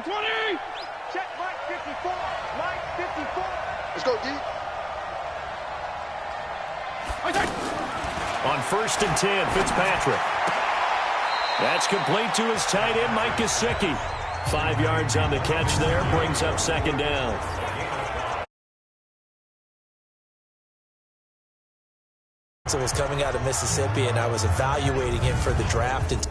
20! Check Mike 54. Mike 54. Let's go, D. On 1st and 10, Fitzpatrick. That's complete to his tight end, Mike Gesicki. 5 yards on the catch there, brings up 2nd down. So was coming out of Mississippi, and I was evaluating him for the draft. And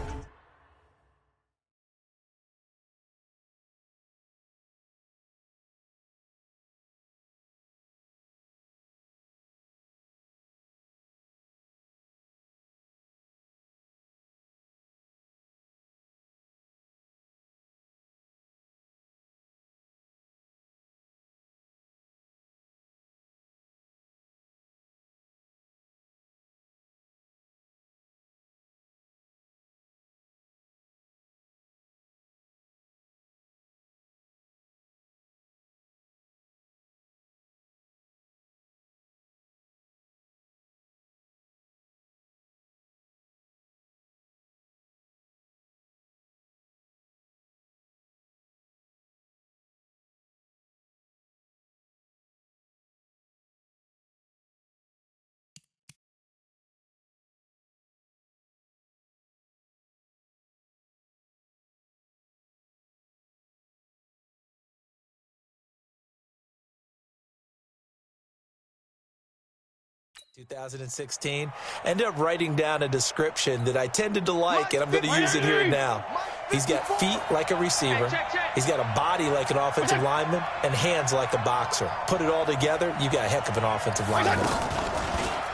2016, ended up writing down a description that I tended to like, and I'm going to use it here and now. He's got feet like a receiver. He's got a body like an offensive lineman and hands like a boxer. Put it all together, you got a heck of an offensive lineman.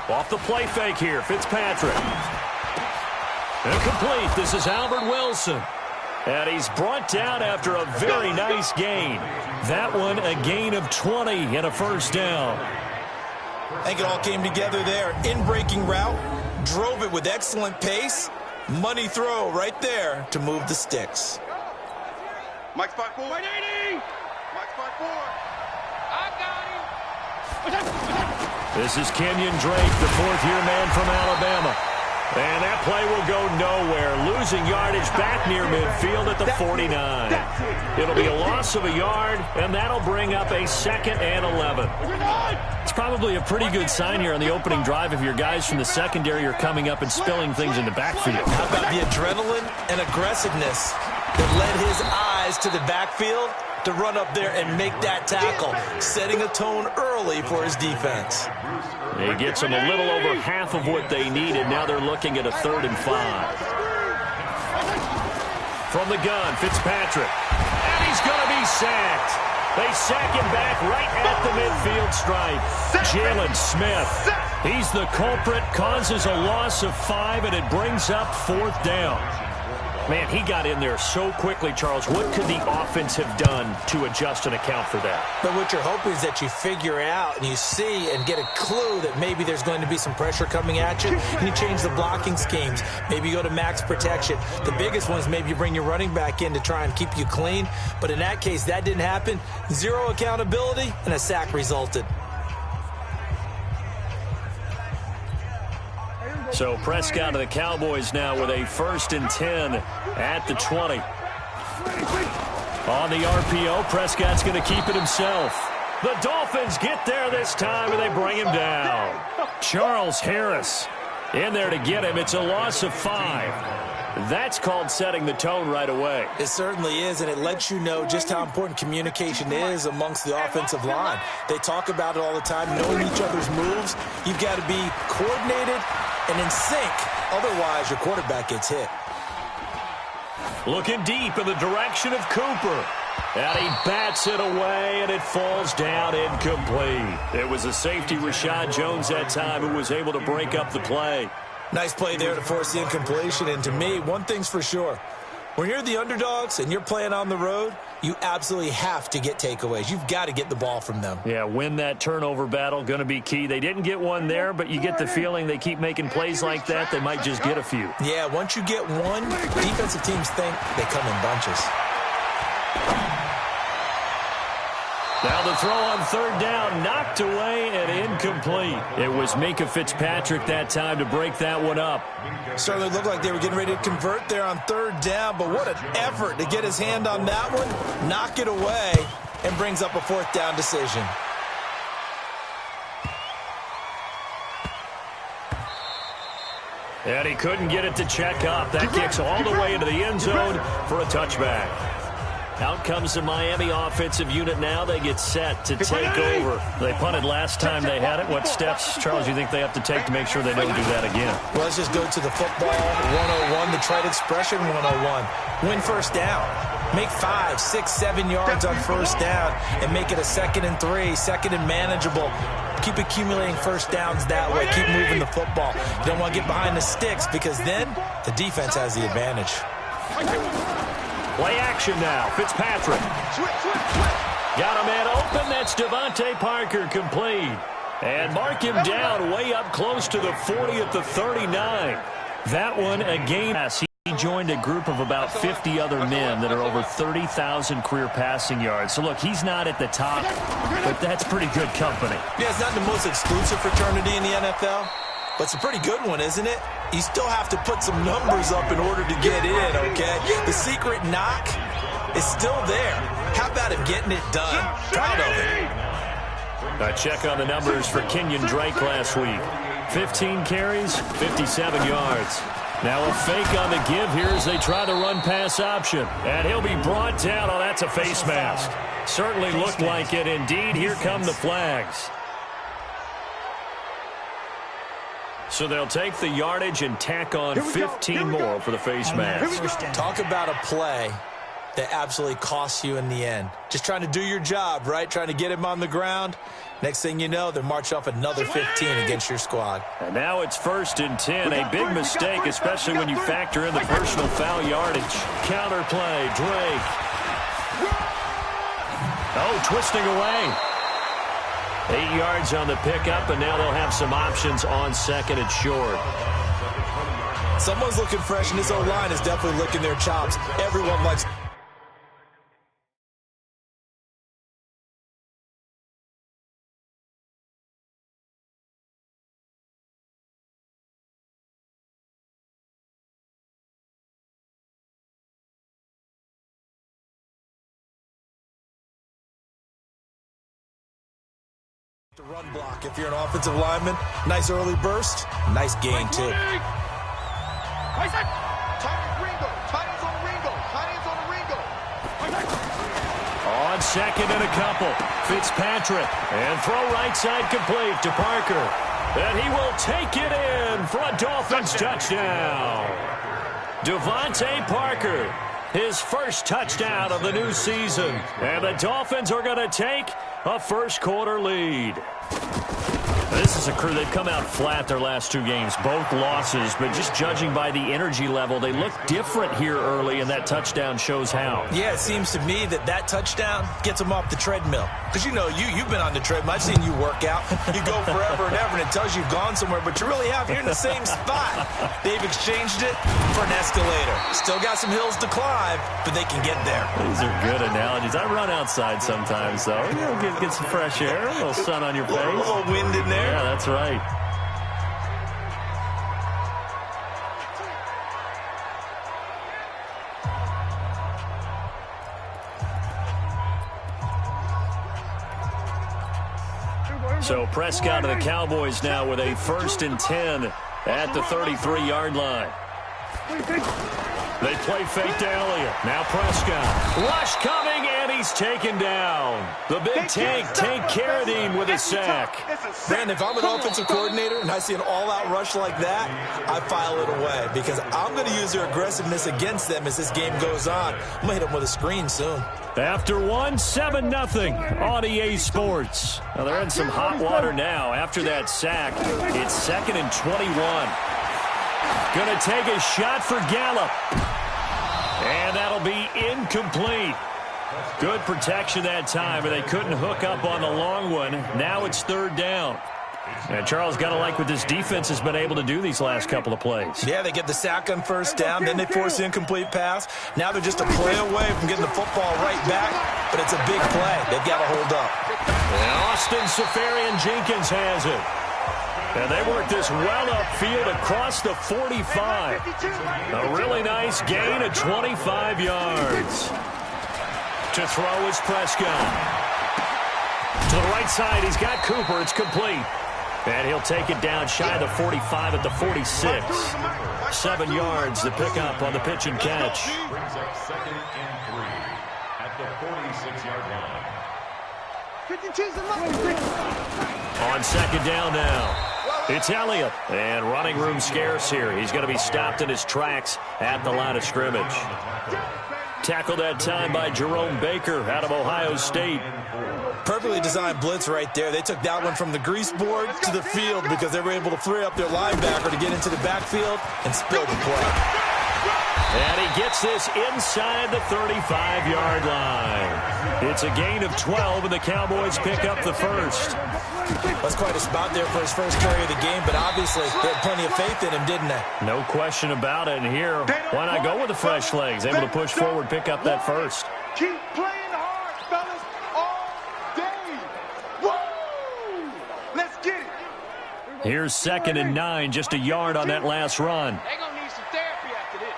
Off the play fake here, Fitzpatrick. Incomplete. This is Albert Wilson. And he's brought down after a very nice gain. That one a gain of 20 and a 1st down. I think it all came together there. In-breaking route, drove it with excellent pace. Money throw right there to move the sticks. Mike's 5-4. 180! Mike's 5-4. I got him! This is Kenyon Drake, the 4th-year man from Alabama. And that play will go nowhere. Losing yardage back near midfield at the 49. It'll be a loss of a yard, and that'll bring up a 2nd and 11. It's probably a pretty good sign here on the opening drive if your guys from the secondary are coming up and spilling things in the backfield. How about the adrenaline and aggressiveness that led his eyes to the backfield to run up there and make that tackle, setting a tone early for his defense. It gets them a little over half of what they needed. Now they're looking at a 3rd and 5. From the gun, Fitzpatrick. And he's going to be sacked. They sack him back right at the midfield stripe. Jalen Smith. He's the culprit, causes a loss of 5, and it brings up 4th down. Man, he got in there so quickly, Charles. What could the offense have done to adjust and account for that? But what you're hoping is that you figure out and you see and get a clue that maybe there's going to be some pressure coming at you, and you change the blocking schemes. Maybe you go to max protection. The biggest one is maybe you bring your running back in to try and keep you clean. But in that case, that didn't happen. 0 accountability, and a sack resulted. So Prescott of the Cowboys now with a 1st and 10 at the 20. On the RPO, Prescott's going to keep it himself. The Dolphins get there this time, and they bring him down. Charles Harris in there to get him. It's a loss of 5. That's called setting the tone right away. It certainly is, and it lets you know just how important communication is amongst the offensive line. They talk about it all the time, knowing each other's moves. You've got to be coordinated and in sync. Otherwise, your quarterback gets hit. Looking deep in the direction of Cooper. And he bats it away, and it falls down incomplete. It was a safety, Rashad Jones, that time, who was able to break up the play. Nice play there to force the incompletion. And to me, one thing's for sure. When you're the underdogs and you're playing on the road, you absolutely have to get takeaways. You've got to get the ball from them. Yeah, win that turnover battle, going to be key. They didn't get one there, but you get the feeling they keep making plays like that, they might just get a few. Yeah, once you get one, defensive teams think they come in bunches. Now the throw on third down, knocked away and incomplete. It was Minkah Fitzpatrick that time to break that one up. Certainly looked like they were getting ready to convert there on third down, but what an effort to get his hand on that one, knock it away, and brings up a fourth down decision. And he couldn't get it to check up. That kicks all the way into the end zone for a touchback. Out comes the Miami offensive unit now. They get set to take over. They punted last time they had it. What steps, Charles, do you think they have to take to make sure they don't do that again? Well, let's just go to the football 101, the trade expression 101. Win first down. Make 5, 6, 7 yards on first down and make it a 2nd and 3, 2nd and manageable. Keep accumulating first downs that way. Keep moving the football. You don't want to get behind the sticks because then the defense has the advantage. Play action now. Fitzpatrick. Got a man open. That's Devontae Parker complete. And mark him down way up close to the 40 at the 39. That one again. He joined a group of about 50 other men that are over 30,000 career passing yards. So, look, he's not at the top, but that's pretty good company. Yeah, it's not the most exclusive fraternity in the NFL, but it's a pretty good one, isn't it? You still have to put some numbers up in order to get in, okay? The secret knock is still there. How about him getting it done? Proud of him. A check on the numbers for Kenyon Drake last week. 15 carries, 57 yards. Now a fake on the give here as they try the run-pass option. And he'll be brought down. Oh, that's a face mask. Certainly looked like it. Indeed, here come the flags. So they'll take the yardage and tack on 15 more for the face mask. Talk about a play that absolutely costs you in the end. Just trying to do your job, right? Trying to get him on the ground. Next thing you know, they're marching off another 15 against your squad. And now it's 1st and 10. A big mistake, especially when you factor in the personal foul yardage. Counter play, Drake. Oh, twisting away. 8 yards on the pickup, and now they'll have some options on 2nd and short. Someone's looking fresh, and this O-line is definitely licking their chops. Everyone likes... the run block if you're an offensive lineman. Nice early burst. Nice gain, too. On 2nd and a couple. Fitzpatrick. And throw right side complete to Parker. And he will take it in for a Dolphins touchdown. Devontae Parker. His first touchdown of the new season. And the Dolphins are going to take a first-quarter lead. This is a crew, they've come out flat their last 2 games, both losses, but just judging by the energy level, they look different here early, and that touchdown shows how. Yeah, it seems to me that touchdown gets them off the treadmill. Because, you know, you've been on the treadmill. I've seen you work out. You go forever and ever, and it tells you you've gone somewhere, but you really have. You're in the same spot. They've exchanged it for an escalator. Still got some hills to climb, but they can get there. These are good analogies. I run outside sometimes, though. You know, get some fresh air, a little sun on your face. A little wind in there. Yeah, that's right. So Prescott of the Cowboys now with a 1st and 10 at the 33-yard line. They play fake to Elliott. Now Prescott. Rush coming, and he's taken down. The big tank take care of him with a sack. Man, if I'm an offensive coordinator and I see an all-out rush like that, I file it away because I'm going to use their aggressiveness against them as this game goes on. I'm going to hit them with a screen soon. After 7-0 on EA Sports. Now they're in some hot water now. After that sack, it's 2nd and 21. Going to take a shot for Gallup. And that'll be incomplete. Good protection that time, but they couldn't hook up on the long one. Now it's 3rd down. And Charles, got to like what this defense has been able to do these last couple of plays. Yeah, they get the sack on first down, then they force the incomplete pass. Now they're just a play away from getting the football right back, but it's a big play. They've got to hold up. And Austin Safarian-Jenkins has it. And they work this well upfield across the 45. A really nice gain of 25 yards. To throw is Prescott. To the right side, he's got Cooper. It's complete. And he'll take it down shy of the 45 at the 46. 7 yards to pick up on the pitch and catch. Brings up 2nd and 3 at the 46-yard line. On 2nd down now. It's Elliott. And running room scarce here. He's going to be stopped in his tracks at the line of scrimmage. Tackled that time by Jerome Baker out of Ohio State. Perfectly designed blitz right there. They took that one from the grease board to the field because they were able to free up their linebacker to get into the backfield and spill the play. And he gets this inside the 35-yard line. It's a gain of 12, and the Cowboys pick up the first. That's quite a spot there for his first carry of the game, but obviously they had plenty of faith in him, didn't they? No question about it. And here, why not go with the fresh legs? Able to push forward, pick up that first. Keep playing hard, fellas, all day. Woo! Let's get it. Here's 2nd and 9, just a yard on that last run. They're going to need some therapy after this.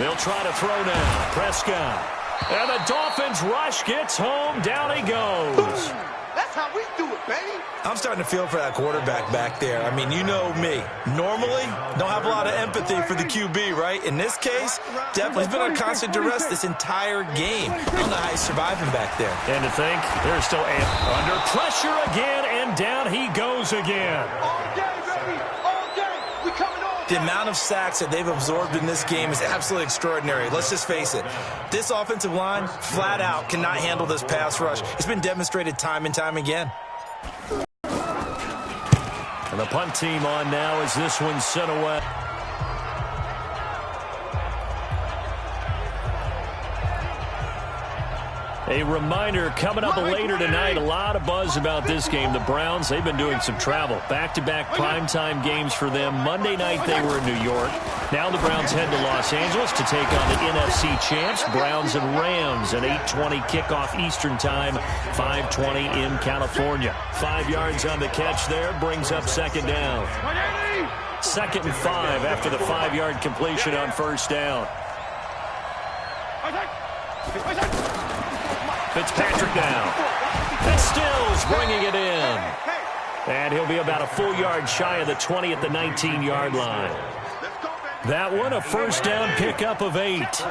They'll try to throw now. Prescott. And the Dolphins rush gets home. Down he goes. That's how we do it, baby. I'm starting to feel for that quarterback back there. I mean, you know me. Normally, don't have a lot of empathy for the QB, right? In this case, definitely he's been on constant duress this entire game. I don't know how he's surviving back there. And to think, they're still under pressure again, and down he goes again. All day, baby. All day. We coming on. The amount of sacks that they've absorbed in this game is absolutely extraordinary. Let's just face it. This offensive line, flat out, cannot handle this pass rush. It's been demonstrated time and time again. And the punt team on now as this one's sent away. A reminder, coming up later tonight, a lot of buzz about this game. The Browns, they've been doing some travel. Back-to-back primetime games for them. Monday night they were in New York. Now the Browns head to Los Angeles to take on the NFC champs, Browns and Rams. An 8:20 kickoff Eastern time, 5:20 in California. 5 yards on the catch there, brings up 2nd down. 2nd and 5 after the 5-yard completion on first down. Fitzpatrick now. And Stills bringing it in. And he'll be about a full yard shy of the 20 at the 19-yard line. That one, a first down pickup of 8.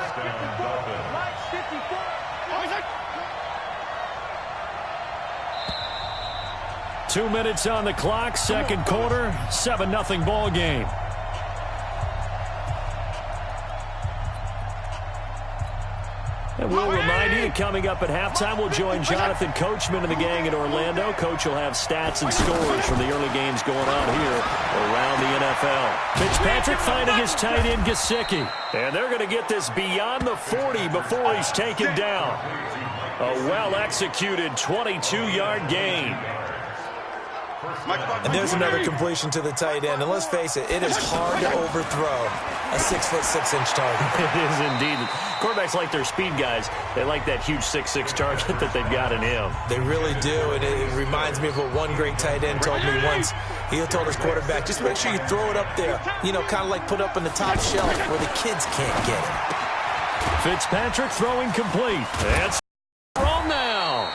2 minutes on the clock, 2nd quarter, 7-0 ball game. And we'll remind you, coming up at halftime, we'll join Jonathan Coachman and the gang in Orlando. Coach will have stats and scores from the early games going on here around the NFL. Fitzpatrick finding his tight end, Gesicki. And they're going to get this beyond the 40 before he's taken down. A well-executed 22-yard gain. And there's another completion to the tight end. And let's face it, it is hard to overthrow a 6'6" target. It is indeed. Quarterbacks like their speed guys. They like that huge 6'6" target that they've got in him. They really do, and it reminds me of what one great tight end told me once. He told his quarterback, just make sure you throw it up there, you know, kind of like put up on the top shelf where the kids can't get it. Fitzpatrick throwing complete. That's thrown now.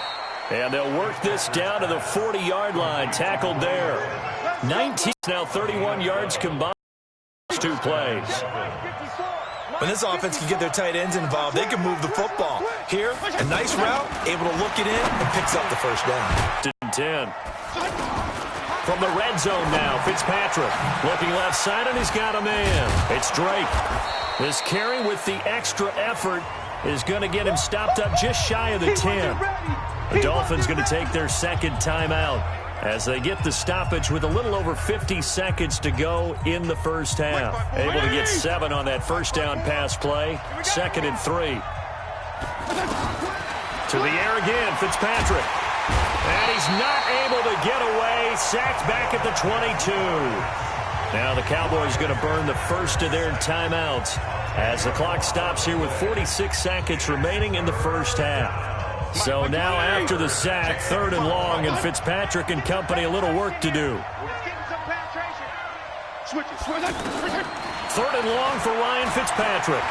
And they'll work this down to the 40-yard line. Tackled there. 19, now 31 yards combined. 2 plays. When this offense can get their tight ends involved, they can move the football. Here, a nice route, able to look it in, and picks up the first down. 10. From the red zone now, Fitzpatrick looking left side, and he's got a man. It's Drake. This carry with the extra effort is going to get him stopped up just shy of the 10. The Dolphins going to take their 2nd timeout as they get the stoppage with a little over 50 seconds to go in the first half. Able to get 7 on that first down pass play. 2nd and 3. To the air again, Fitzpatrick. And he's not able to get away. Sacked back at the 22. Now the Cowboys going to burn the first of their timeouts as the clock stops here with 46 seconds remaining in the first half. So now after the sack, 3rd and long, and Fitzpatrick and company a little work to do. Switch it. 3rd and long for Ryan Fitzpatrick.